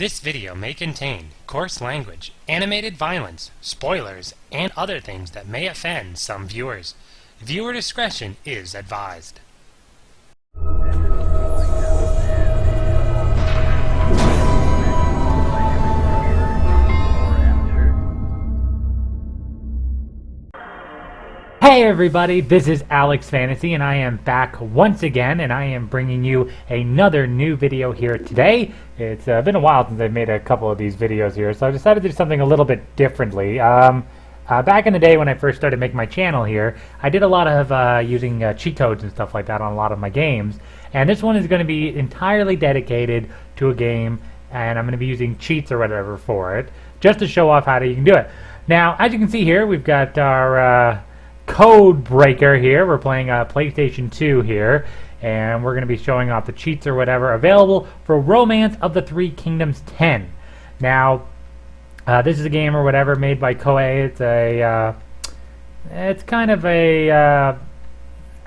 This video may contain coarse language, animated violence, spoilers, and other things that may offend some viewers. Viewer discretion is advised. Hey everybody, this is AlexFantasy and I am back once again and I am bringing you another new video here today. It's been a while since I've made a couple of these videos here, so I decided to do something a little bit differently. Back in the day when I first started making my channel here, I did a lot of using cheat codes and stuff like that on a lot of my games, and this one is going to be entirely dedicated to a game, and I'm going to be using cheats or whatever for it, just to show off how you can do it. Now, as you can see here, we've got our code breaker here. We're playing PlayStation 2 here, and we're going to be showing off the cheats or whatever available for Romance of the Three Kingdoms 10. Now, this is a game or whatever made by Koei. It's kind of a, I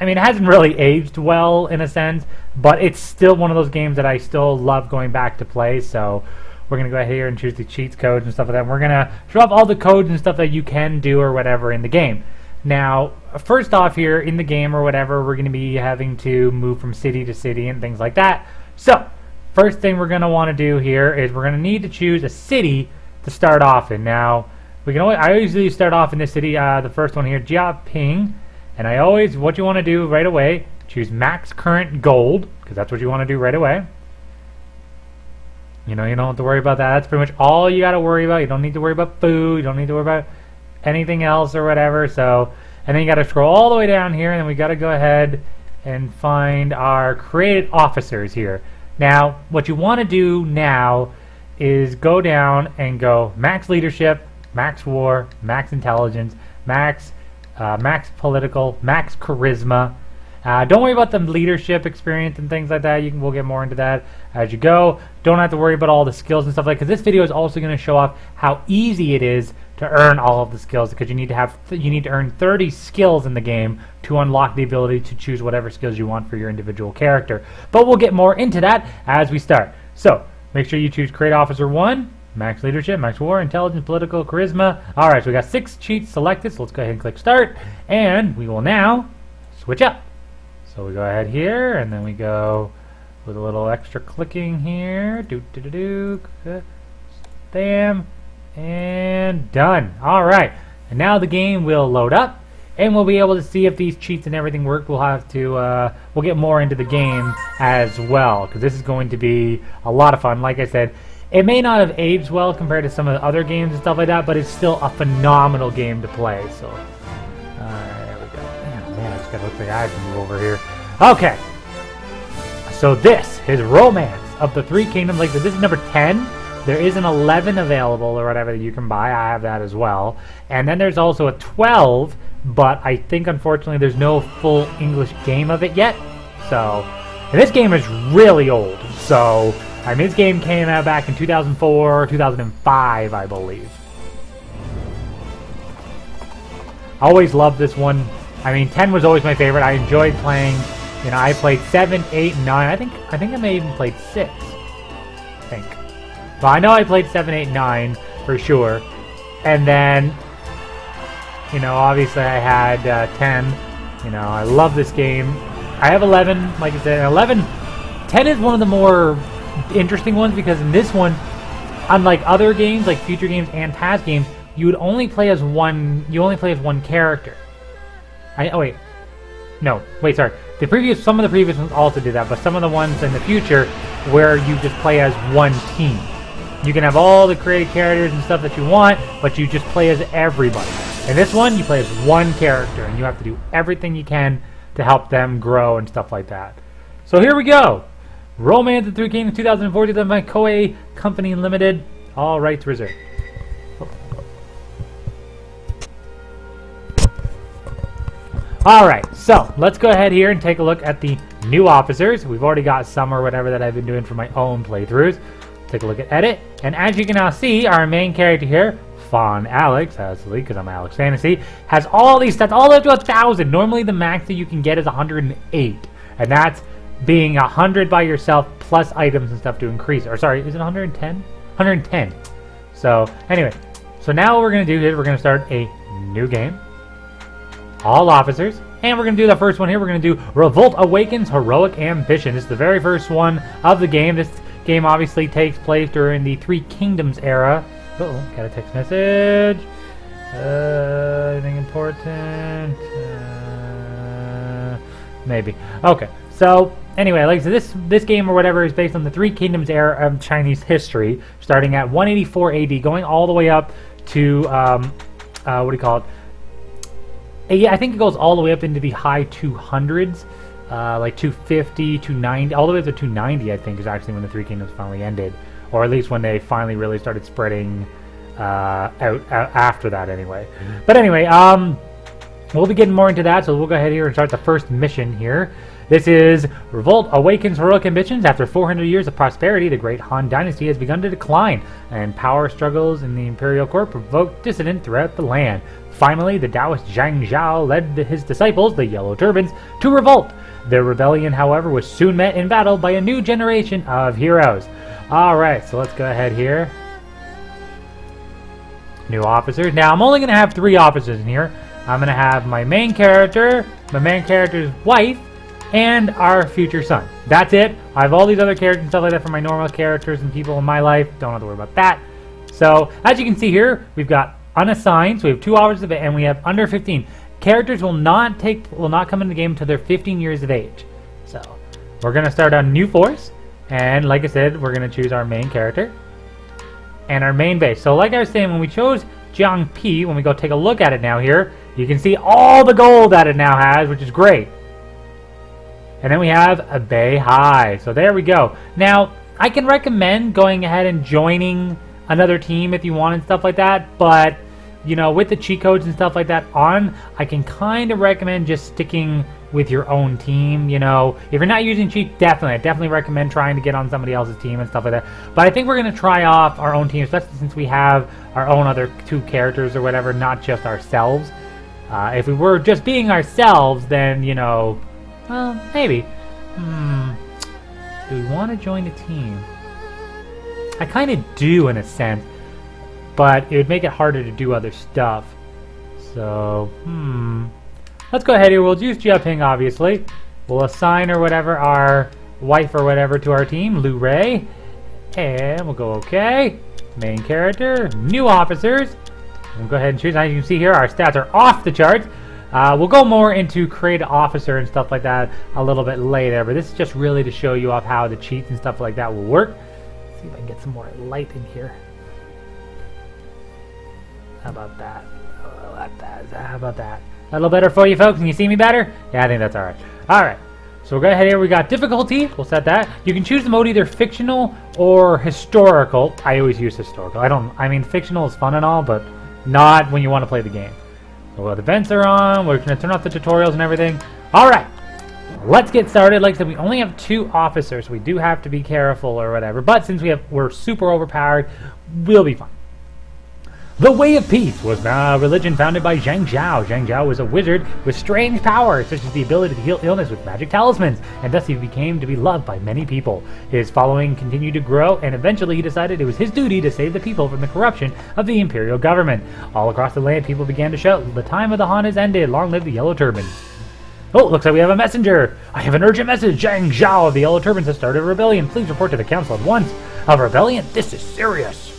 mean, it hasn't really aged well in a sense, but it's still one of those games that I still love going back to play. So we're going to go ahead here and choose the cheats codes and stuff like that. And we're going to show off all the codes and stuff that you can do or whatever in the game. Now, first off here in the game or whatever, we're going to be having to move from city to city and things like that. So, first thing we're going to want to do here is we're going to need to choose a city to start off in. Now, I usually start off in this city, the first one here, Jiaping, and what you want to do right away, choose max current gold, because that's what you want to do right away. You know, you don't have to worry about that. That's pretty much all you got to worry about. You don't need to worry about food. You don't need to worry about anything else or whatever. So, and then you got to scroll all the way down here, and then we got to go ahead and find our created officers here. Now, what you want to do now is go down and go max leadership, max war, max intelligence, max political, max charisma. Don't worry about the leadership experience and things like that. We'll get more into that as you go. Don't have to worry about all the skills and stuff like that, because this video is also going to show off how easy it is to earn all of the skills, because you need to earn 30 skills in the game to unlock the ability to choose whatever skills you want for your individual character. But we'll get more into that as we start. So make sure you choose Create Officer 1, Max Leadership, Max War, Intelligence, Political, Charisma. Alright, so we got 6 cheats selected, so let's go ahead and click Start, and we will now switch up. So we go ahead here, and then we go with a little extra clicking here. Bam. And done. Alright. And now the game will load up, and we'll be able to see if these cheats and everything work. We'll get more into the game as well, because this is going to be a lot of fun. Like I said, it may not have aged well compared to some of the other games and stuff like that, but it's still a phenomenal game to play. So, there we go. Man, I just gotta look like I have to move over here. Okay. So this is Romance of the Three Kingdoms. Like this is number 10. There is an 11 available or whatever that you can buy. I have that as well. And then there's also a 12, but I think unfortunately there's no full English game of it yet. So, and this game is really old. So, I mean, this game came out back in 2004, 2005, I believe. I always loved this one. I mean, 10 was always my favorite. I enjoyed playing. You know, I played 7, 8, 9. I think I may have even played 6. I think. But I know I played 7, 8, 9 for sure. And then, you know, obviously I had 10. You know, I love this game. I have 11, like I said. 10 is one of the more interesting ones, because in this one, unlike other games, like future games and past games, you would only play as one. You only play as one character. Sorry. Some of the previous ones also did that, but some of the ones in the future where you just play as one team. You can have all the created characters and stuff that you want, but you just play as everybody. In this one, you play as one character, and you have to do everything you can to help them grow and stuff like that. So here we go. Romance of the Three Kingdoms 2014 by Koei Company Limited. All rights reserved. Alright, so let's go ahead here and take a look at the new officers. We've already got some or whatever that I've been doing for my own playthroughs. Take a look at edit, and as you can now see, our main character here, Fawn Alex, obviously, because I'm Alex Fantasy, has all these stats all the way up to 1,000. Normally the max that you can get is 108, and that's being 100 by yourself plus items and stuff to increase. Or sorry, is it 110? 110. So anyway, so now what we're going to do is we're going to start a new game. All officers. And we're going to do the first one here. We're going to do Revolt Awakens Heroic Ambition. This is the very first one of the game. This game obviously takes place during the Three Kingdoms era. Uh-oh, got a text message. Anything important? Maybe. Okay. So anyway, like I said, this game or whatever is based on the Three Kingdoms era of Chinese history, starting at 184 AD, going all the way up to what do you call it? Yeah, I think it goes all the way up into the high 200s, like 250, 290, all the way up to 290. I think is actually when the Three Kingdoms finally ended, or at least when they finally really started spreading out after that. Anyway, but anyway, we'll be getting more into that, so we'll go ahead here and start the first mission here. This is Revolt Awakens Heroic Ambitions. After 400 years of prosperity, the great Han Dynasty has begun to decline, and power struggles in the imperial court provoked dissident throughout the land. Finally, the Taoist Zhang Zhao led his disciples, the Yellow Turbans, to revolt. Their rebellion, however, was soon met in battle by a new generation of heroes. Alright, so let's go ahead here. New officers. Now, I'm only going to have 3 officers in here. I'm going to have my main character, my main character's wife, and our future son. That's it. I have all these other characters and stuff like that for my normal characters and people in my life. Don't have to worry about that. So, as you can see here, we've got unassigned, so we have 2 hours of it, and we have under 15. Characters will not come into the game until they're 15 years of age. So, we're going to start on New Force, and like I said, we're going to choose our main character and our main base. So, like I was saying, when we chose Jiang Pi, when we go take a look at it now here, you can see all the gold that it now has, which is great. And then we have a Bay High. So there we go. Now, I can recommend going ahead and joining another team if you want and stuff like that, but you know, with the cheat codes and stuff like that on, I can kind of recommend just sticking with your own team. You know, if you're not using cheat, I definitely recommend trying to get on somebody else's team and stuff like that. But I think we're going to try off our own team, especially since we have our own other 2 characters or whatever, not just ourselves. If we were just being ourselves, then, you know, well, maybe. Do we want to join a team? I kind of do in a sense, but it would make it harder to do other stuff. So, let's go ahead here. We'll use Jiaping, obviously. We'll assign or whatever our wife or whatever to our team, Lu Ray. And we'll go okay. Main character, new officers. We'll go ahead and choose. As you can see here, our stats are off the charts. We'll go more into create an officer and stuff like that a little bit later, but this is just really to show you off how the cheats and stuff like that will work. Let's see if I can get some more light in here. How about that? How about that? A little better for you folks? Can you see me better? Yeah, I think that's alright. Alright, so we'll go ahead here. We got difficulty. We'll set that. You can choose the mode either fictional or historical. I always use historical. I mean, fictional is fun and all, but not when you want to play the game. So the events are on. We're going to turn off the tutorials and everything. Alright, let's get started. Like I said, we only have 2 officers. We do have to be careful or whatever. But since we're super overpowered, we'll be fine. The Way of Peace was a religion founded by Zhang Zhao. Zhang Zhao was a wizard with strange powers, such as the ability to heal illness with magic talismans, and thus he became to be loved by many people. His following continued to grow, and eventually he decided it was his duty to save the people from the corruption of the imperial government. All across the land, people began to shout, "The time of the Han has ended, long live the Yellow Turbans." Oh, looks like we have a messenger. I have an urgent message. Zhang Zhao of the Yellow Turbans has started a rebellion. Please report to the council at once. A rebellion? This is serious.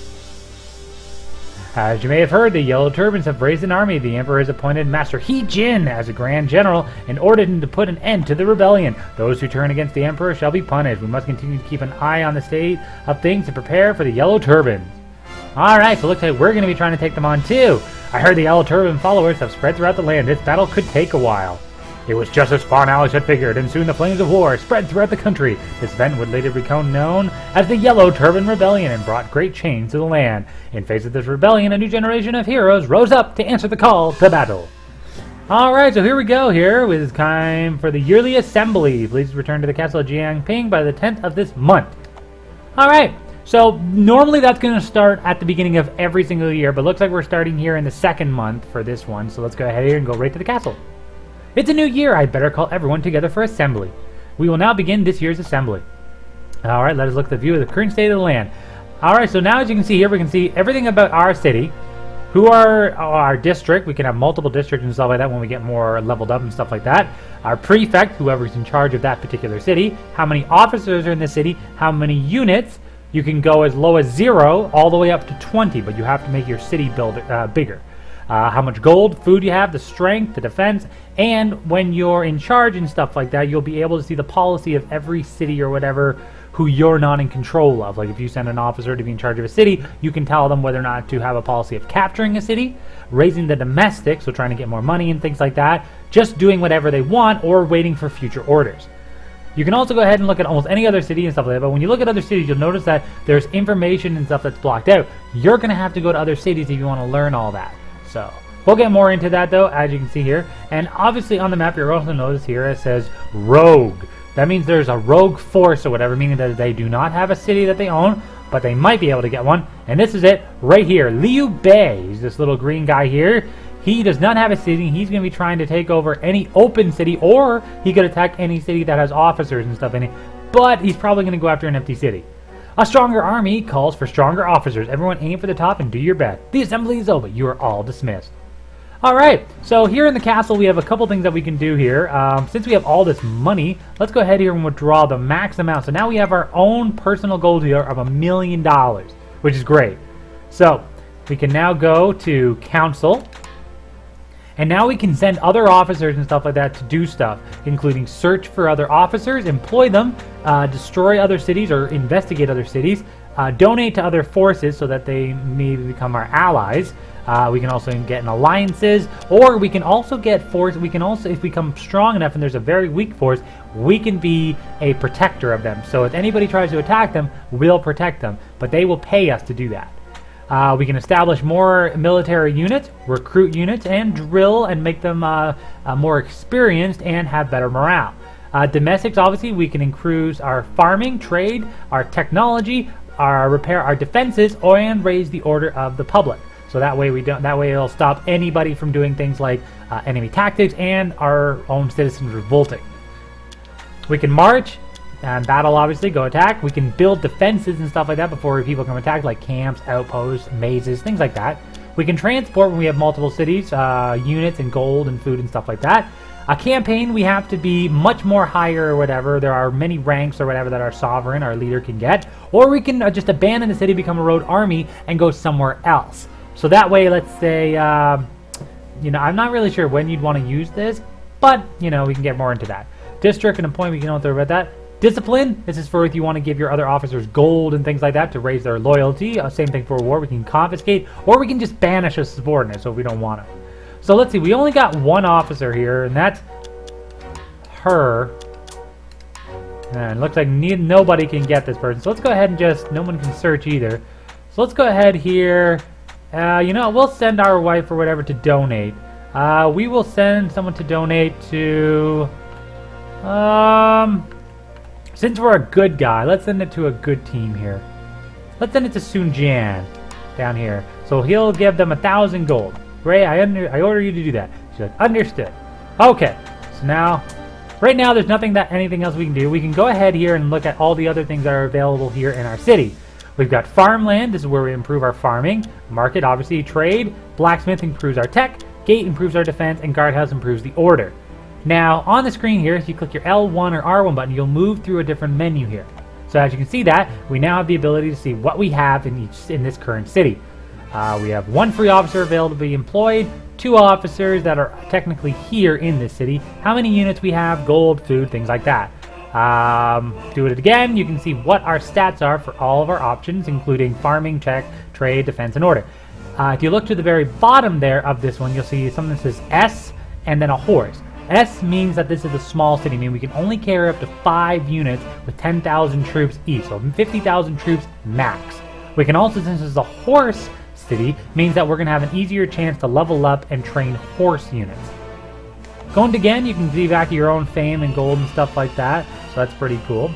As you may have heard, the Yellow Turbans have raised an army. The Emperor has appointed Master He Jin as a Grand General and ordered him to put an end to the rebellion. Those who turn against the Emperor shall be punished. We must continue to keep an eye on the state of things and prepare for the Yellow Turbans. Alright, so it looks like we're going to be trying to take them on too. I heard the Yellow Turban followers have spread throughout the land. This battle could take a while. It was just as Spawn Alex had figured, and soon the flames of war spread throughout the country. This event would later become known as the Yellow Turban Rebellion and brought great change to the land. In face of this rebellion, a new generation of heroes rose up to answer the call to battle. Alright, so here we go here. It is time for the yearly assembly. Please return to the castle of Jiangping by the 10th of this month. Alright, so normally that's going to start at the beginning of every single year, but looks like we're starting here in the 2nd month for this one. So let's go ahead here and go right to the castle. It's a new year. I'd better call everyone together for assembly. We will now begin this year's assembly. Alright, let us look at the view of the current state of the land. Alright, so now as you can see here, we can see everything about our city. Who are our district? We can have multiple districts and stuff like that when we get more leveled up and stuff like that. Our prefect, whoever's in charge of that particular city. How many officers are in the city? How many units? You can go as low as 0 all the way up to 20, but you have to make your city build bigger. How much gold, food you have, the strength, the defense, and when you're in charge and stuff like that, you'll be able to see the policy of every city or whatever who you're not in control of. Like if you send an officer to be in charge of a city, you can tell them whether or not to have a policy of capturing a city, raising the domestic, so trying to get more money and things like that, just doing whatever they want, or waiting for future orders. You can also go ahead and look at almost any other city and stuff like that, but when you look at other cities, you'll notice that there's information and stuff that's blocked out. You're going to have to go to other cities if you want to learn all that. So we'll get more into that though, as you can see here. And obviously on the map, you'll also notice here it says rogue. That means there's a rogue force or whatever, meaning that they do not have a city that they own, but they might be able to get one. And this is it right here. Liu Bei, he's this little green guy here. He does not have a city. He's going to be trying to take over any open city, or he could attack any city that has officers and stuff in it. But he's probably going to go after an empty city. A stronger army calls for stronger officers. Everyone aim for the top and do your best. The assembly is over. You are all dismissed. Alright, so here in the castle we have a couple things that we can do here. Since we have all this money, let's go ahead here and withdraw the max amount. So now we have our own personal gold here of $1 million, which is great. So we can now go to council, and now we can send other officers and stuff like that to do stuff, including search for other officers, employ them, destroy other cities or investigate other cities, donate to other forces so that they may become our allies. We can also get in alliances, or we can also get force. We can also, if we become strong enough and there's a very weak force, we can be a protector of them. So if anybody tries to attack them, we'll protect them, but they will pay us to do that. We can establish more military units, recruit units, and drill and make them more experienced and have better morale. Domestics, obviously, we can increase our farming, trade, our technology, our repair, our defenses, and raise the order of the public. So that way it'll stop anybody from doing things like enemy tactics and our own citizens revolting. We can march and battle, obviously, go attack. We can build defenses and stuff like that before people come attack, like camps, outposts, mazes, things like that. We can transport when we have multiple cities, units and gold and food and stuff like that. A campaign, we have to be much more higher or whatever. There are many ranks or whatever that our sovereign, our leader, can get. Or we can just abandon the city, become a road army, and go somewhere else. So that way, let's say, you know, I'm not really sure when you'd want to use this, but, you know, we can get more into that. District and appointment, we can know about that. Discipline, this is for if you want to give your other officers gold and things like that to raise their loyalty. Same thing for war, we can confiscate, or we can just banish a subordinate so if we don't want to. So let's see, we only got one officer here, and that's her. And it looks like nobody can get this person. So let's go ahead and just, no one can search either. So let's go ahead here. You know, we'll send our wife or whatever to donate. We will send someone to donate to... since we're a good guy, let's send it to a good team here. Let's send it to Sun Jian down here. So he'll give them 1,000 gold. Ray, I order you to do that. She's like, understood. Okay, so now... Right now, there's anything else we can do. We can go ahead here and look at all the other things that are available here in our city. We've got farmland. This is where we improve our farming. Market, obviously, trade. Blacksmith improves our tech. Gate improves our defense. And guardhouse improves the order. Now, on the screen here, if you click your L1 or R1 button, you'll move through a different menu here. So as you can see that, we now have the ability to see what we have in this current city. We have 1 free officer available to be employed. 2 officers that are technically here in this city. How many units we have, gold, food, things like that. Do it again, you can see what our stats are for all of our options, including farming, tech, trade, defense, and order. If you look to the very bottom there of this one, you'll see something that says S and then a horse. S means that this is a small city, meaning we can only carry up to 5 units with 10,000 troops each, so 50,000 troops max. We can also, since this is a horse city, means that we're going to have an easier chance to level up and train horse units. Going to again, you can see back your own fame and gold and stuff like that, so that's pretty cool.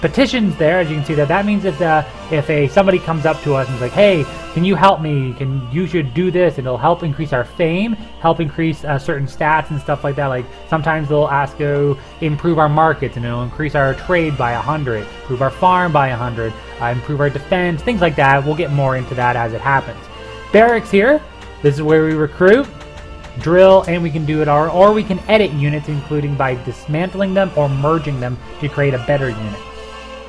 petitions there, as you can see that means if somebody comes up to us and is like, hey, can you help me? You should do this, and it'll help increase our fame, help increase certain stats and stuff like that. Like sometimes they'll ask to improve our markets, and it'll increase our trade by 100, improve our farm by 100, improve our defense, things like that. We'll get more into that as it happens. Barracks here. This is where we recruit, drill, and we can do it or we can edit units, including by dismantling them or merging them to create a better unit.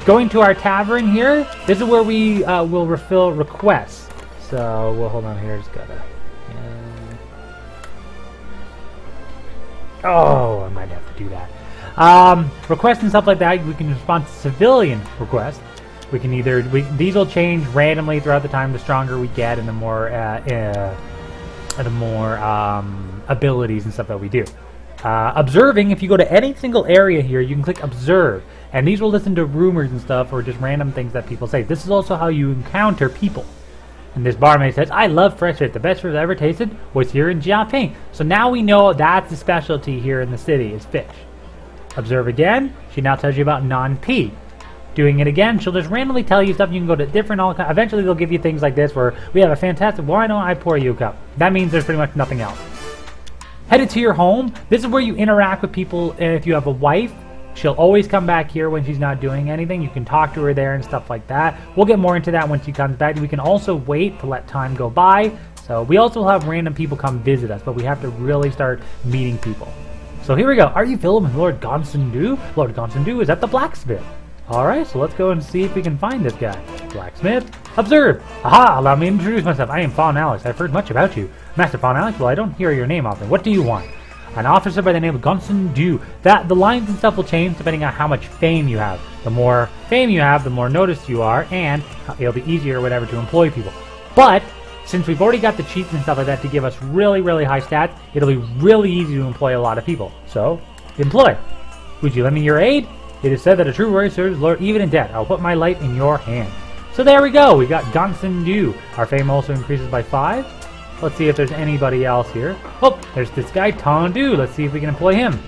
Going to our tavern here, this is where we will refill requests. So we'll hold on here. Just gotta. I might have to do that. Requests and stuff like that. We can respond to civilian requests. We can these will change randomly throughout the time. The stronger we get, and the more abilities and stuff that we do. Observing, if you go to any single area here, you can click observe, and these will listen to rumors and stuff or just random things that people say. This is also how you encounter people. And this barmaid says, I love fresh fish. The best fish I've ever tasted was here in Jiaping. So now we know that's the specialty here in the city is fish. Observe again. She now tells you about non-P. Doing it again, she'll just randomly tell you stuff. You can go to different eventually they'll give you things like this where we have a fantastic, why don't I pour you a cup? That means there's pretty much nothing else. Headed to your home. This is where you interact with people. If you have a wife, she'll always come back here when she's not doing anything. You can talk to her there and stuff like that. We'll get more into that when she comes back. We can also wait to let time go by. So we also have random people come visit us, but we have to really start meeting people. So here we go. Are you filled with Lord Gonsendu? Lord Gonsendu is at the blacksmith. Alright, so let's go and see if we can find this guy. Blacksmith, observe! Aha, allow me to introduce myself. I am Fawn Alex. I've heard much about you. Master Fawn Alex, well, I don't hear your name often. What do you want? An officer by the name of Gonsen Du. The lines and stuff will change depending on how much fame you have. The more fame you have, the more noticed you are, and it'll be easier or whatever to employ people. But, since we've already got the cheats and stuff like that to give us really, really high stats, it'll be really easy to employ a lot of people. So, employ. Would you lend me your aid? It is said that a true warrior serves Lord even in debt. I'll put my life in your hand. So there we go. We got Gonsen Du. Our fame also increases by 5. Let's see if there's anybody else here. Oh, there's this guy, Tondu. Let's see if we can employ him.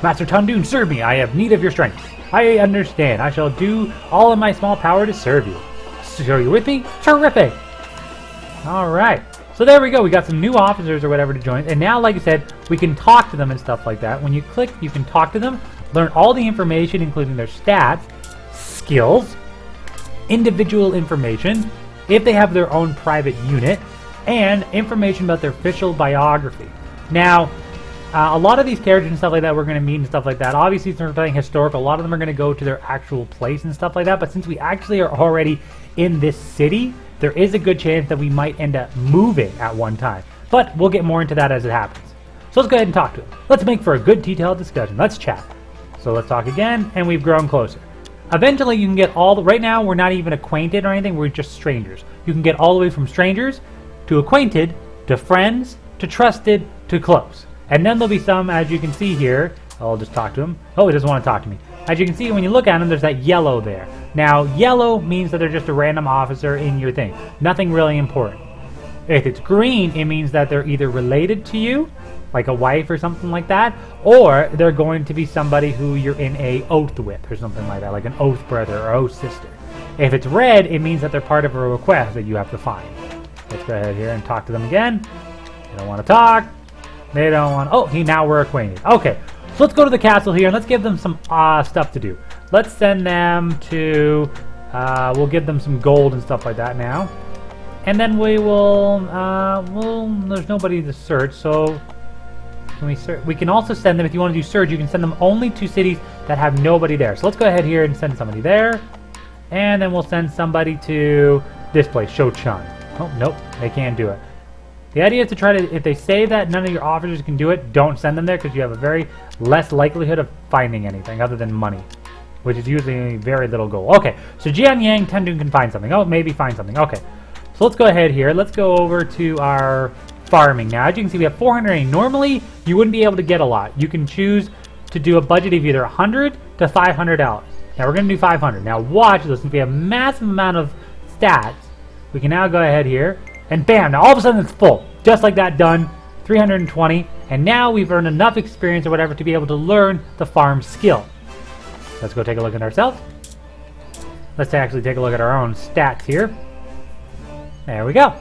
Master Tondu, serve me. I have need of your strength. I understand. I shall do all in my small power to serve you. So are you with me? Terrific. All right. So there we go. We got some new officers or whatever to join. And now, like I said, we can talk to them and stuff like that. When you click, you can talk to them. Learn all the information, including their stats, skills, individual information, if they have their own private unit, and information about their official biography. Now, a lot of these characters and stuff like that we're going to meet and stuff like that. Obviously, since we're playing historical, a lot of them are going to go to their actual place and stuff like that. But since we actually are already in this city, there is a good chance that we might end up moving at one time. But we'll get more into that as it happens. So let's go ahead and talk to them. Let's make for a good detailed discussion. Let's chat. So let's talk again, and we've grown closer. Eventually, you can get right now, we're not even acquainted or anything, we're just strangers. You can get all the way from strangers to acquainted, to friends, to trusted, to close. And then there'll be some, as you can see here, I'll just talk to him. Oh, he doesn't want to talk to me. As you can see, when you look at him, there's that yellow there. Now, yellow means that they're just a random officer in your thing. Nothing really important. If it's green, it means that they're either related to you, like a wife or something like that, or they're going to be somebody who you're in a oath with or something like that, like an oath brother or oath sister. If it's red, it means that they're part of a request that you have to find. Let's go ahead here and talk to them again. They don't want to talk. They don't want... Oh, now we're acquainted. Okay, so let's go to the castle here and let's give them some stuff to do. Let's send them to... we'll give them some gold and stuff like that now. And then we will... there's nobody to search, so... We can also send them, if you want to do surge, you can send them only to cities that have nobody there. So let's go ahead here and send somebody there. And then we'll send somebody to this place, Shochan. Oh, nope, they can't do it. The idea is to try to, if they say that none of your officers can do it, don't send them there because you have a very less likelihood of finding anything other than money, which is usually very little gold. Okay, so Jian Yang Tendun can find something. Oh, maybe find something. Okay, so let's go ahead here. Let's go over to our... farming. Now, as you can see, we have 480. Normally, you wouldn't be able to get a lot. You can choose to do a budget of either $100 to $500. Now, we're going to do 500. Now, watch this. Since we have a massive amount of stats, we can now go ahead here, and bam, now all of a sudden it's full. Just like that, done. 320. And now we've earned enough experience or whatever to be able to learn the farm skill. Let's go take a look at ourselves. Let's actually take a look at our own stats here. There we go.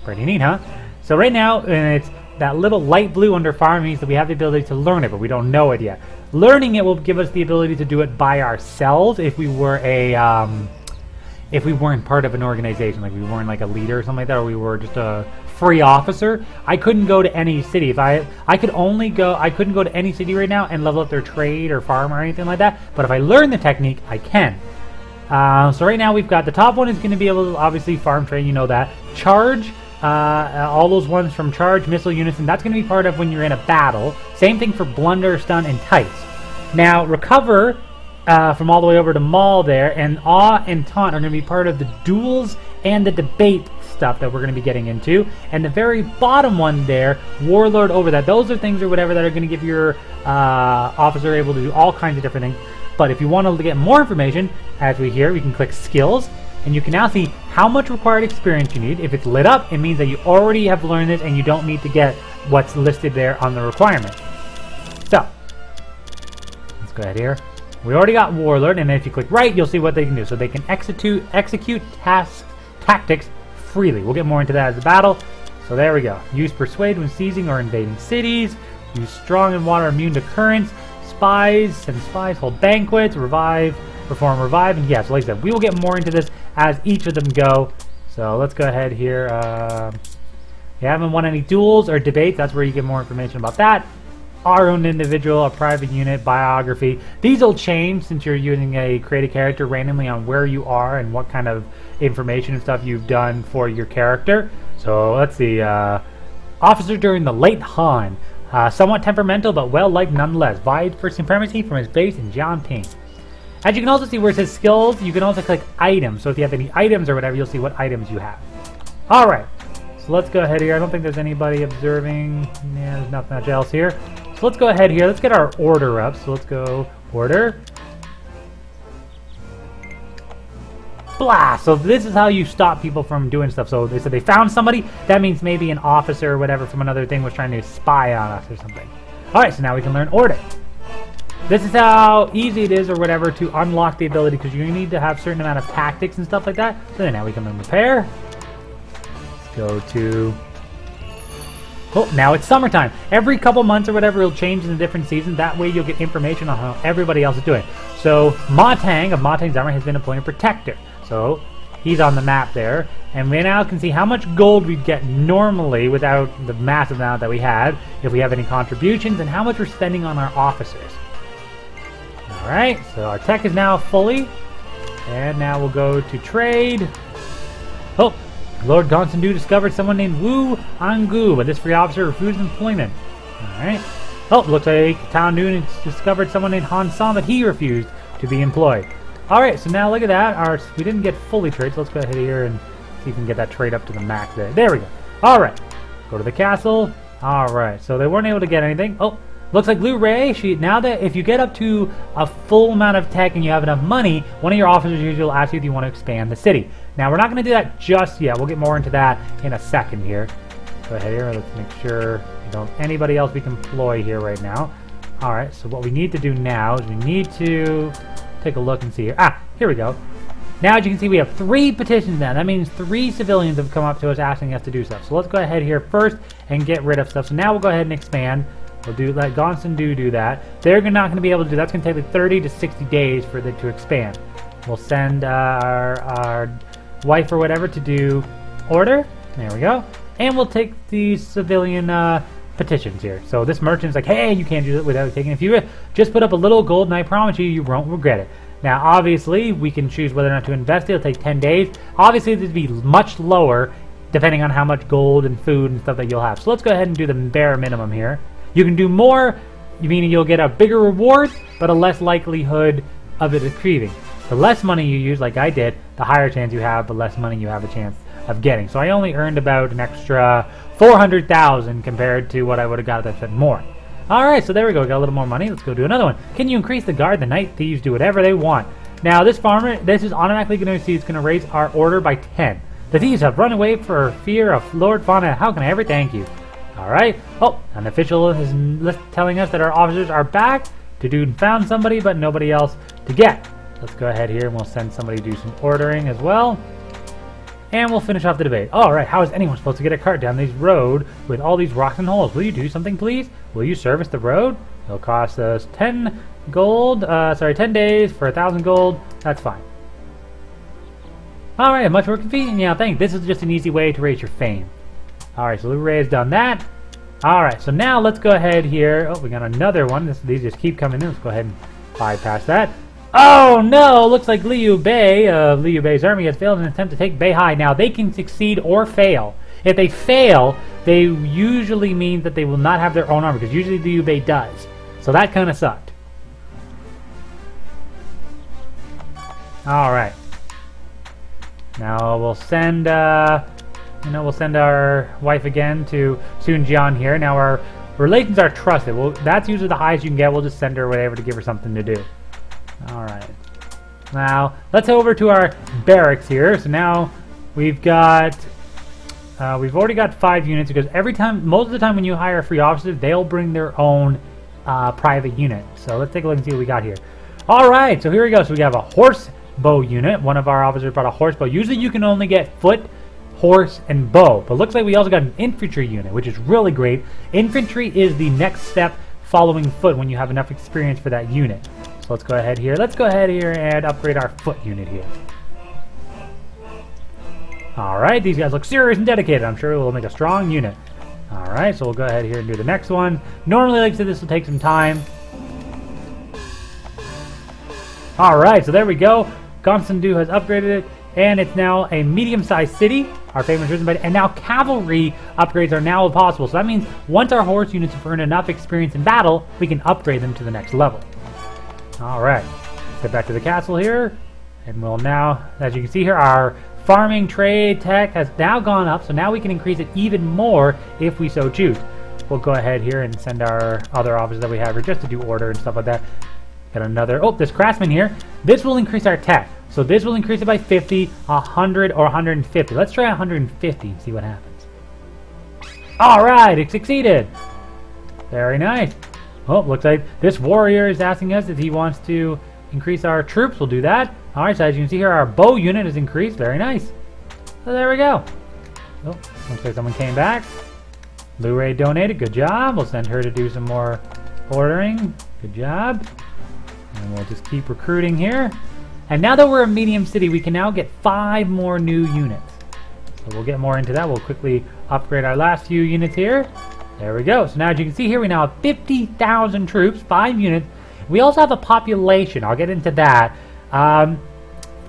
Pretty neat, huh? So right now, it's that little light blue under farm means that we have the ability to learn it, but we don't know it yet. Learning it will give us the ability to do it by ourselves if we were if we weren't part of an organization, like we weren't like a leader or something like that, or we were just a free officer. I couldn't go to any city. If I couldn't go to any city right now and level up their trade or farm or anything like that. But if I learn the technique, I can. So right now we've got the top one is going to be able to obviously farm trade, you know that. Charge, all those ones from charge, missile unison, that's going to be part of when you're in a battle. Same thing for blunder, stun, and tights. Now recover from all the way over to maul there, and awe and taunt are going to be part of the duels and the debate stuff that we're going to be getting into. And the very bottom one there, warlord over that, those are things or whatever that are going to give your officer able to do all kinds of different things. But if you want to get more information, as we hear, we can click skills, and you can now see how much required experience you need. If it's lit up, it means that you already have learned this and you don't need to get what's listed there on the requirement. So let's go ahead here. We already got warlord, and then if you click right, you'll see what they can do. So they can execute tactics freely. We'll get more into that as a battle. So there we go. Use persuade when seizing or invading cities. Use strong and water immune to currents. Spies, send spies, hold banquets, revive, perform revive, and yes, like I said, we will get more into this as each of them go. So let's go ahead here. You haven't won any duels or debates. That's where you get more information about that. Our own individual, a private unit, biography. These will change since you're using a create a character randomly on where you are and what kind of information and stuff you've done for your character. So let's see. Officer during the late Han. Somewhat temperamental, but well-liked nonetheless. Vied for supremacy from his base in Jiangping. As you can also see where it says skills, you can also click items. So if you have any items or whatever, you'll see what items you have. Alright, so let's go ahead here. I don't think there's anybody observing. Yeah, there's nothing much else here. So let's go ahead here. Let's get our order up. So let's go order. Blah! So this is how you stop people from doing stuff. So they said they found somebody. That means maybe an officer or whatever from another thing was trying to spy on us or something. Alright, so now we can learn order. This is how easy it is or whatever to unlock the ability, because you need to have a certain amount of tactics and stuff like that. So now we can learn repair. Let's go to... Oh, now it's summertime. Every couple months or whatever, it'll change in a different season. That way you'll get information on how everybody else is doing. So Matang of Matang's armor has been appointed protector. So he's on the map there. And we now can see how much gold we'd get normally without the massive amount that we had, if we have any contributions, and how much we're spending on our officers. Alright, so our tech is now fully. And now we'll go to trade. Oh, Lord Gonsandu discovered someone named Wu Angu, but this free officer refused employment. Alright. Oh, looks like Town Noon discovered someone named Han San, but he refused to be employed. Alright, so now look at that. We didn't get fully trade, so let's go ahead here and see if we can get that trade up to the max there. There we go. Alright. Go to the castle. Alright, so they weren't able to get anything. Oh, looks like Liu Ray, now that if you get up to a full amount of tech and you have enough money, one of your officers usually will ask you if you want to expand the city. Now, we're not going to do that just yet. We'll get more into that in a second here. Go ahead here. Let's make sure we don't anybody else we can employ here right now. Alright, so what we need to do now is we need to take a look and see here. Ah, here we go. Now, as you can see, we have 3 petitions now. That means 3 civilians have come up to us asking us to do stuff. So let's go ahead here first and get rid of stuff. So now we'll go ahead and expand. We'll let Gonsandu do that. They're not going to be able to do that. That's going to take like 30 to 60 days for it to expand. We'll send our wife or whatever to do order. There we go. And we'll take the civilian petitions here. So this merchant's like, hey, you can't do it without taking. If you just put up a little gold, and I promise you, you won't regret it. Now, obviously, we can choose whether or not to invest it. It'll take 10 days. Obviously, this would be much lower depending on how much gold and food and stuff that you'll have. So let's go ahead and do the bare minimum here. You can do more, meaning you'll get a bigger reward, but a less likelihood of it achieving. The less money you use, like I did, the higher chance you have, the less money you have a chance of getting. So I only earned about an extra 400,000 compared to what I would have got if I spent more. Alright, so there we go. We got a little more money. Let's go do another one. Can you increase the guard? The night thieves do whatever they want. Now, this farmer, this is automatically going to see it's going to raise our order by 10. The thieves have run away for fear of Lord Fauna. How can I ever thank you? Alright. Oh, an official is telling us that our officers are back. Dude found somebody, but nobody else to get. Let's go ahead here and we'll send somebody to do some ordering as well. And we'll finish off the debate. Alright, how is anyone supposed to get a cart down this road with all these rocks and holes? Will you do something, please? Will you service the road? It'll cost us 10 gold. 10 days for 1,000 gold. That's fine. Alright, much more convenient now. Thanks. This is just an easy way to raise your fame. Alright, so Liu has done that. Alright, so now let's go ahead here. Oh, we got another one. These just keep coming in. Let's go ahead and bypass that. Oh no! Looks like Liu Bei of Liu Bei's army has failed in an attempt to take Beihai. Now they can succeed or fail. If they fail, they usually mean that they will not have their own army, because usually Liu Bei does. So that kind of sucked. All right. Now we'll send, we'll send our wife again to Sunjian here. Now our relations are trusted. Well, that's usually the highest you can get. We'll just send her whatever to give her something to do. Alright. Now, let's head over to our barracks here. So now we've got... we've already got 5 units, because most of the time when you hire free officers, they'll bring their own private unit. So let's take a look and see what we got here. Alright, so here we go. So we have a horse bow unit. One of our officers brought a horse bow. Usually you can only get foot, horse, and bow. But looks like we also got an infantry unit, which is really great. Infantry is the next step following foot when you have enough experience for that unit. So let's go ahead here. Let's go ahead here and upgrade our foot unit here. Alright, these guys look serious and dedicated. I'm sure we'll make a strong unit. Alright, so we'll go ahead here and do the next one. Normally, like I said, this will take some time. Alright, so there we go. Constandu has upgraded it, and it's now a medium-sized city. Our famous risen bed, and now cavalry upgrades are now possible. So that means once our horse units have earned enough experience in battle, we can upgrade them to the next level. Alright, let's get back to the castle here, and we'll now, as you can see here, our farming trade tech has now gone up, so now we can increase it even more if we so choose. We'll go ahead here and send our other officers that we have here just to do order and stuff like that. Got another, this craftsman here. This will increase our tech, so this will increase it by 50, 100, or 150. Let's try 150 and see what happens. Alright, it succeeded! Very nice. Oh, looks like this warrior is asking us if he wants to increase our troops. We'll do that. Alright, so as you can see here, our bow unit is increased. Very nice. So there we go. Oh, looks like someone came back. Blu-ray donated. Good job. We'll send her to do some more ordering. Good job. And we'll just keep recruiting here. And now that we're a medium city, we can now get 5 more new units. So we'll get more into that. We'll quickly upgrade our last few units here. There we go. So now as you can see here, we now have 50,000 troops, 5 units. We also have a population. I'll get into that.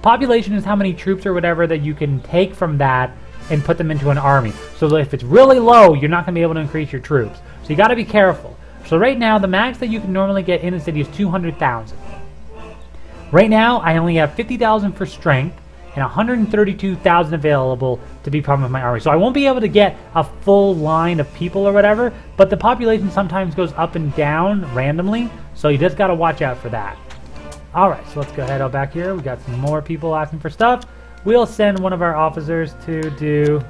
Population is how many troops or whatever that you can take from that and put them into an army. So if it's really low, you're not going to be able to increase your troops. So you got to be careful. So right now, the max that you can normally get in the city is 200,000. Right now, I only have 50,000 for strength and 132,000 available to be part of my army. So I won't be able to get a full line of people or whatever, but the population sometimes goes up and down randomly, so you just got to watch out for that. Alright, so let's go ahead back here. We got some more people asking for stuff. We'll send one of our officers to do...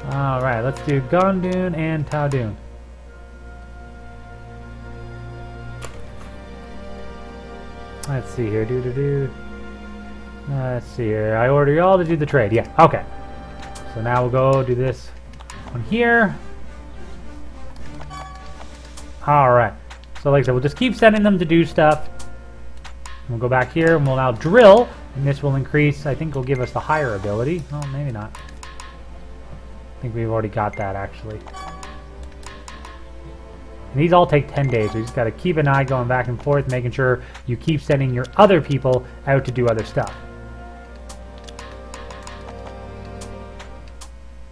Alright, let's do Gondun and Taodun. Let's see here. Let's see here. I order you all to do the trade. Yeah, okay. So now we'll go do this one here. Alright. So like I said, we'll just keep sending them to do stuff. We'll go back here and we'll now drill. And this will increase, I think will give us the higher ability. Oh, maybe not. I think we've already got that actually. And these all take 10 days. So you just got to keep an eye going back and forth, making sure you keep sending your other people out to do other stuff.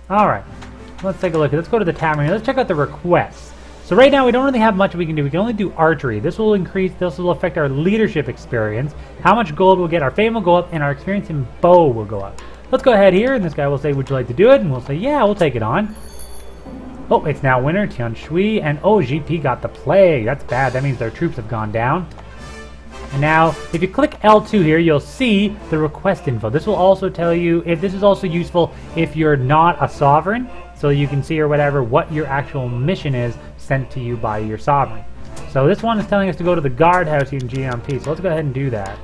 Alright, let's take a look. Let's go to the tavern here. Let's check out the requests. So right now we don't really have much we can do. We can only do archery. This will affect our leadership experience. How much gold we'll get, our fame will go up, and our experience in bow will go up. Let's go ahead here, and this guy will say, would you like to do it? And we'll say, yeah, we'll take it on. Oh, it's now winter, Tian Shui, and oh, GP got the plague. That's bad. That means their troops have gone down. And now, if you click L2 here, you'll see the request info. This will also tell you, if this is also useful if you're not a sovereign, so you can see or whatever what your actual mission is sent to you by your sovereign. So this one is telling us to go to the guardhouse here in GMP. So let's go ahead and do that.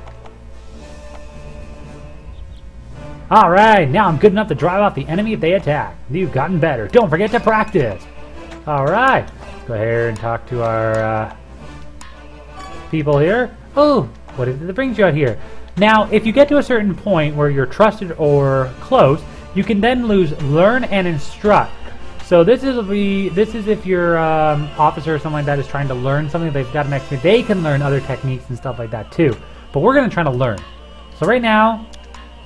Alright, now I'm good enough to drive off the enemy if they attack. You've gotten better. Don't forget to practice. Alright, let's go ahead and talk to our people here. Oh, what is it that brings you out here? Now, if you get to a certain point where you're trusted or close, you can then lose learn and instruct. So this is if your officer or something like that is trying to learn something, they've got an experience. They can learn other techniques and stuff like that too. But we're going to try to learn. So right now,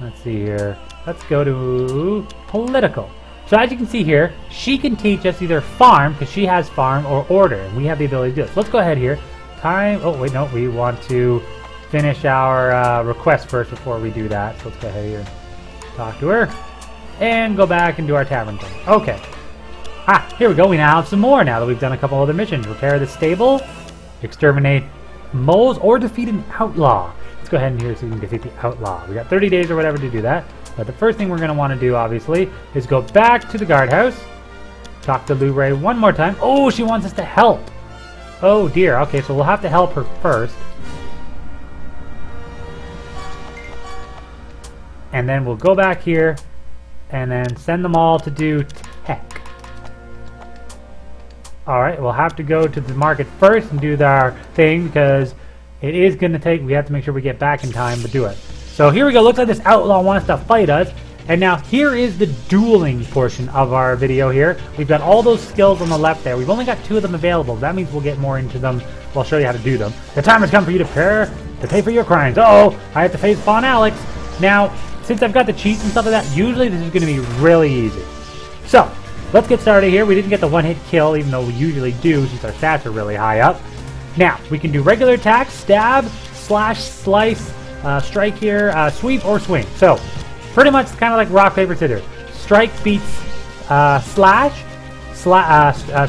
let's see here. Let's go to political. So as you can see here, she can teach us either farm, because she has farm, or order. And we have the ability to do it. So let's go ahead here. Time. Oh, wait, no. We want to finish our request first before we do that. So let's go ahead here and talk to her. And go back and do our tavern thing. Okay. Here we go. We now have some more now that we've done a couple other missions. Repair the stable, exterminate moles, or defeat an outlaw. Let's go ahead and here so we can defeat the outlaw. We got 30 days or whatever to do that. But the first thing we're going to want to do, obviously, is go back to the guardhouse. Talk to Lu Ray one more time. Oh, she wants us to help. Oh, dear. Okay, so we'll have to help her first. And then we'll go back here and then send them all to do tech. Alright, we'll have to go to the market first and do our thing because it is going to take, we have to make sure we get back in time to do it. So here we go, looks like this outlaw wants to fight us. And now here is the dueling portion of our video here. We've got all those skills on the left there. We've only got 2 of them available. That means we'll get more into them. We'll show you how to do them. The time has come for you to pay for your crimes. Uh-oh, I have to face Fawn Alex. Now, since I've got the cheats and stuff like that, usually this is going to be really easy. So, let's get started here. We didn't get the one-hit kill, even though we usually do, since our stats are really high up. Now, we can do regular attacks, stab, slash, slice, strike here, sweep, or swing. So, pretty much kind of like rock, paper, scissors. Strike beats slash,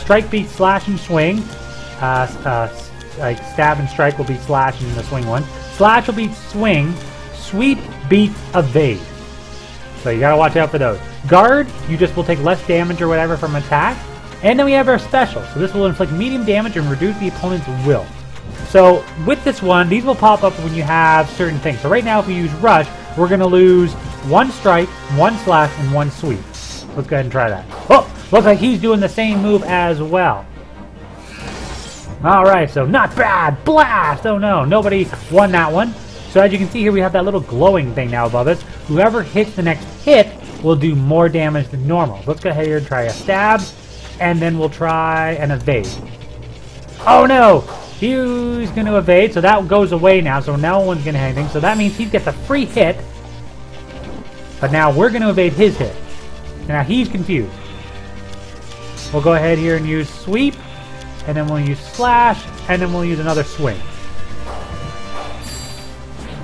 strike beats slash and swing. Like stab and strike will beat slash in the swing one. Slash will beat swing. Sweep beats evade. So you gotta watch out for those. Guard, you just will take less damage or whatever from attack. And then we have our special. So this will inflict medium damage and reduce the opponent's will. So with this one, these will pop up when you have certain things. So right now if we use rush, we're gonna lose 1 strike, 1 slash, and 1 sweep. Let's go ahead and try that. Oh, looks like he's doing the same move as well. Alright, so not bad. Blast! Oh no, nobody won that one. So as you can see here, we have that little glowing thing now above us. Whoever hits the next hit will do more damage than normal. So let's go ahead here and try a stab, and then we'll try an evade. Oh no! He's going to evade, so that goes away now, so no one's going to hit anything. So that means he gets a free hit, but now we're going to evade his hit. Now he's confused. We'll go ahead here and use sweep, and then we'll use slash, and then we'll use another swing.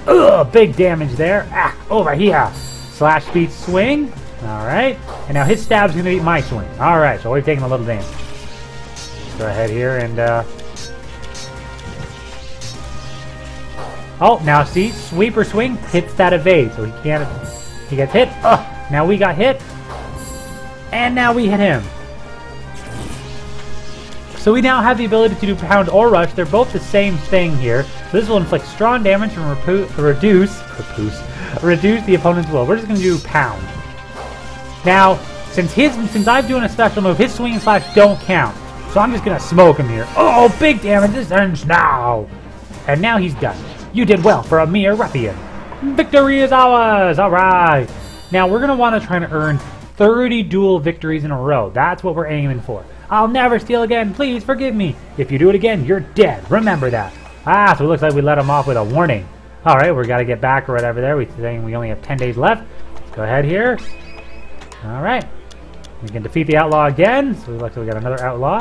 Ugh, big damage there. Over here. Slash beats swing. Alright. And now his stab's going to beat my swing. Alright, so we've taken a little damage. Go ahead here and... Oh, now see? Sweep or swing hits that evade. So he can't... He gets hit. Ugh. Now we got hit. And now we hit him. So we now have the ability to do pound or rush. They're both the same thing here. So this will inflict strong damage and reduce the opponent's will. We're just going to do pound. Now, since I'm doing a special move, his swing and slash don't count. So I'm just going to smoke him here. Oh, big damage. This ends now. And now he's done. You did well for a mere ruffian. Victory is ours. All right. Now we're going to want to try to earn 30 duel victories in a row. That's what we're aiming for. I'll never steal again. Please forgive me. If you do it again, you're dead. Remember that. So it looks like we let him off with a warning. Alright, we got to get back or whatever there. We're saying we only have 10 days left. Let's go ahead here. Alright. We can defeat the outlaw again. So it looks like we got another outlaw.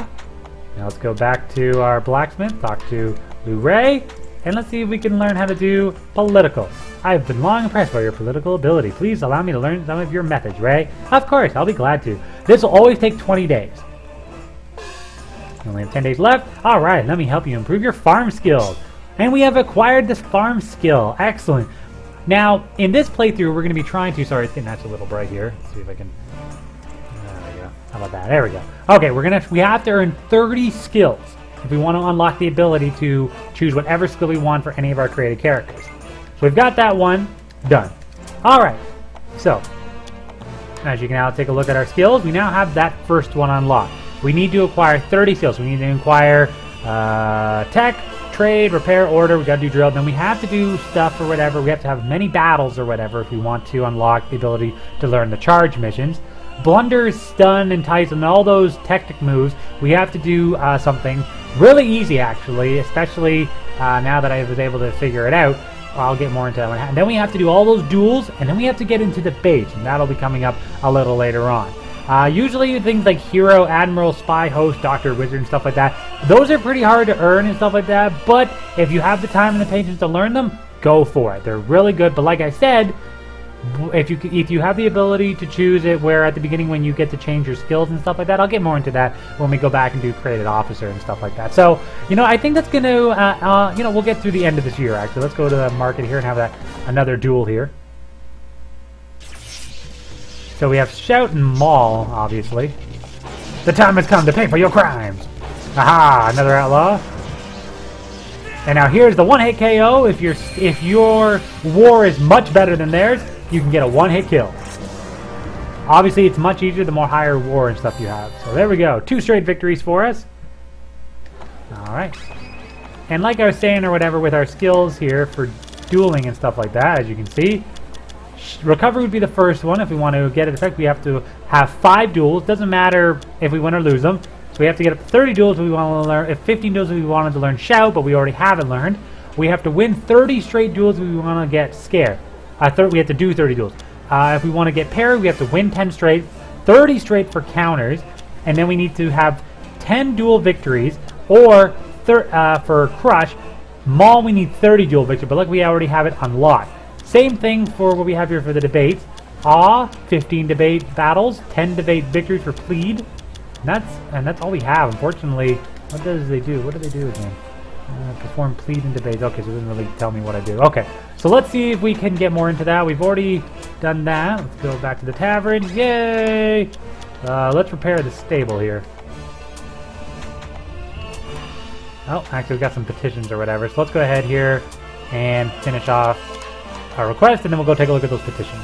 Now let's go back to our blacksmith. Talk to Lu Ray. And let's see if we can learn how to do political. I've been long impressed by your political ability. Please allow me to learn some of your methods, Ray. Of course, I'll be glad to. This will always take 20 days. We only have 10 days left. Alright, let me help you improve your farm skills. And we have acquired this farm skill. Excellent. Now, in this playthrough, we're going to be trying to... Sorry, it's getting that's a little bright here. Let's see if I can... There we go. How about that? There we go. Okay, we have to earn 30 skills. if we want to unlock the ability to choose whatever skill we want for any of our created characters. So we've got that one done. Alright, so as you can now take a look at our skills, we now have that first one unlocked. We need to acquire 30 skills. We need to acquire tech, trade, repair, order. We gotta do drill. Then we have to do stuff or whatever. We have to have many battles or whatever if we want to unlock the ability to learn the charge missions. Blunder, stun, entice, and all those tactic moves. We have to do something really easy, actually, especially now that I was able to figure it out. I'll get more into that one. And then we have to do all those duels, and then we have to get into debates, and that'll be coming up a little later on. Usually things like Hero, Admiral, Spy, Host, Doctor, Wizard, and stuff like that, those are pretty hard to earn and stuff like that, but if you have the time and the patience to learn them, go for it. They're really good, but like I said, if you have the ability to choose it where at the beginning when you get to change your skills and stuff like that, I'll get more into that when we go back and do created officer and stuff like that. So, I think that's going to, we'll get through the end of this year, actually. Let's go to the market here and have another duel here. So we have Shout and Maul, obviously. The time has come to pay for your crimes. Aha, another outlaw. And now here's the one-hit KO. If your war is much better than theirs, you can get a one-hit kill. Obviously, it's much easier the more higher war and stuff you have. So there we go. 2 straight victories for us. Alright. And like I was saying or whatever with our skills here for dueling and stuff like that, as you can see, recovery would be the first one. If we want to get it effect, we have to have 5 duels. Doesn't matter if we win or lose them. So we have to get up to 30 duels if we want to learn. If 15 duels if we wanted to learn Shout, but we already haven't learned. We have to win 30 straight duels if we want to get Scare. We have to do 30 duels. If we want to get Parry, we have to win 10 straight, 30 straight for counters, and then we need to have 10 duel victories. Or for Crush, Maul, we need 30 duel victories, but look, we already have it unlocked. Same thing for what we have here for the debates. 15 debate battles, 10 debate victories for Plead. And that's all we have, unfortunately. What do they do again? Perform Plead and debates. Okay, so it doesn't really tell me what I do. Okay, so let's see if we can get more into that. We've already done that. Let's go back to the tavern. Yay! Let's repair the stable here. Oh, actually we've got some petitions or whatever. So let's go ahead here and finish off our request, and then we'll go take a look at those petitions.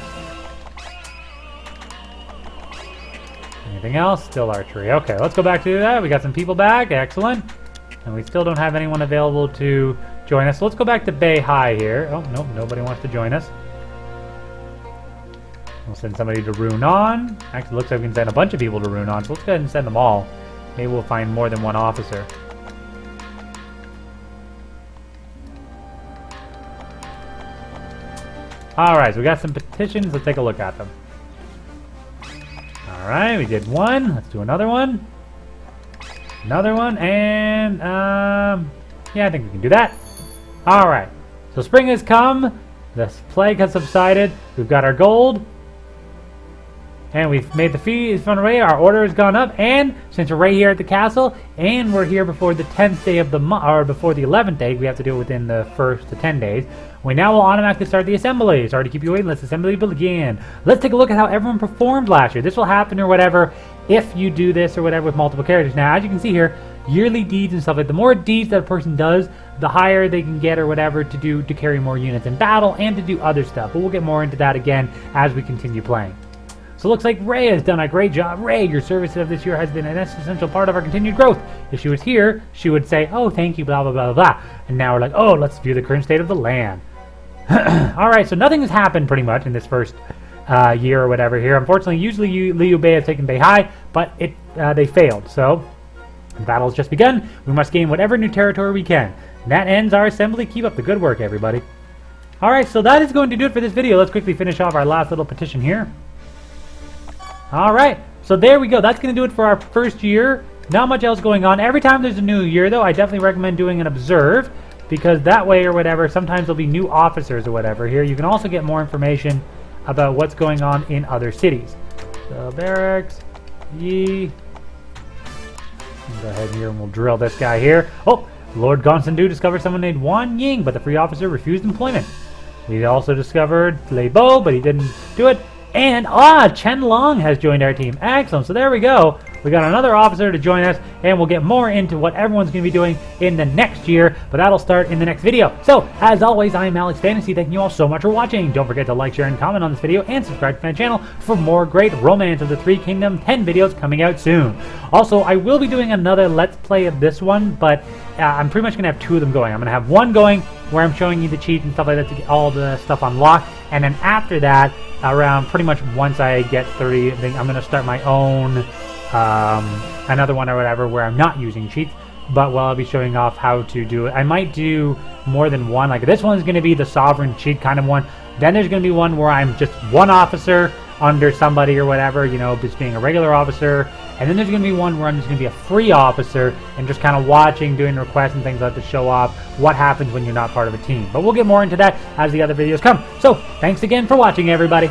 Anything else? Still archery. Okay, let's go back to that. We got some people back. Excellent. And we still don't have anyone available to join us. So let's go back to Bay High here. Oh, nope, nobody wants to join us. We'll send somebody to Rune On. Actually, it looks like we can send a bunch of people to Rune On, so let's go ahead and send them all. Maybe we'll find more than one officer. Alright, so we got some petitions. Let's take a look at them. Alright, we did one. Let's do another one. Another one, and yeah, I think we can do that. Alright, so spring has come, the plague has subsided, we've got our gold, and we've made the fees from Ray, our order has gone up, and since we're right here at the castle, and we're here before the 10th day of the month, or before the 11th day, we have to do it within the first 10 days, we now will automatically start the assembly. Sorry to keep you waiting, let's assembly begin. Let's take a look at how everyone performed last year. This will happen or whatever if you do this or whatever with multiple characters. Now, as you can see here, yearly deeds and stuff like the more deeds that a person does, the higher they can get or whatever to carry more units in battle and to do other stuff. But we'll get more into that again as we continue playing. So it looks like Ray has done a great job. Ray, your service of this year has been an essential part of our continued growth. If she was here, she would say, oh, thank you, blah, blah, blah, blah. And now we're like, oh, let's view the current state of the land. Alright, so nothing has happened pretty much in this first year or whatever here. Unfortunately, usually Liu Bei has taken Bei High, but they failed. So, the battle has just begun. We must gain whatever new territory we can. And that ends our assembly. Keep up the good work, everybody. Alright, so that is going to do it for this video. Let's quickly finish off our last little petition here. Alright, so there we go. That's going to do it for our first year. Not much else going on. Every time there's a new year, though, I definitely recommend doing an observe, because that way or whatever, sometimes there'll be new officers or whatever here. You can also get more information about what's going on in other cities. So, barracks, Yi. Go ahead here and we'll drill this guy here. Oh, Lord Gonsandu discovered someone named Wan Ying, but the free officer refused employment. We also discovered Lei Bo, but he didn't do it. And, Chen Long has joined our team. Excellent. So there we go. We got another officer to join us, and we'll get more into what everyone's going to be doing in the next year, but that'll start in the next video. So, as always, I am AlexFantasy. Thank you all so much for watching. Don't forget to like, share, and comment on this video, and subscribe to my channel for more great Romance of the Three Kingdom 10 videos coming out soon. Also, I will be doing another Let's Play of this one, but I'm pretty much going to have two of them going. I'm going to have one going where I'm showing you the cheats and stuff like that to get all the stuff unlocked, and then after that, around pretty much once I get 30, I think I'm going to start my own, another one or whatever where I'm not using cheats, but I'll be showing off how to do it. I might do more than one. Like this one's going to be the sovereign cheat kind of one. Then there's going to be one where I'm just one officer under somebody or whatever, you know, just being a regular officer. And then there's going to be one where I'm just going to be a free officer and just kind of watching, doing requests and things like that to show off what happens when you're not part of a team. But we'll get more into that as the other videos come. So, thanks again for watching, everybody.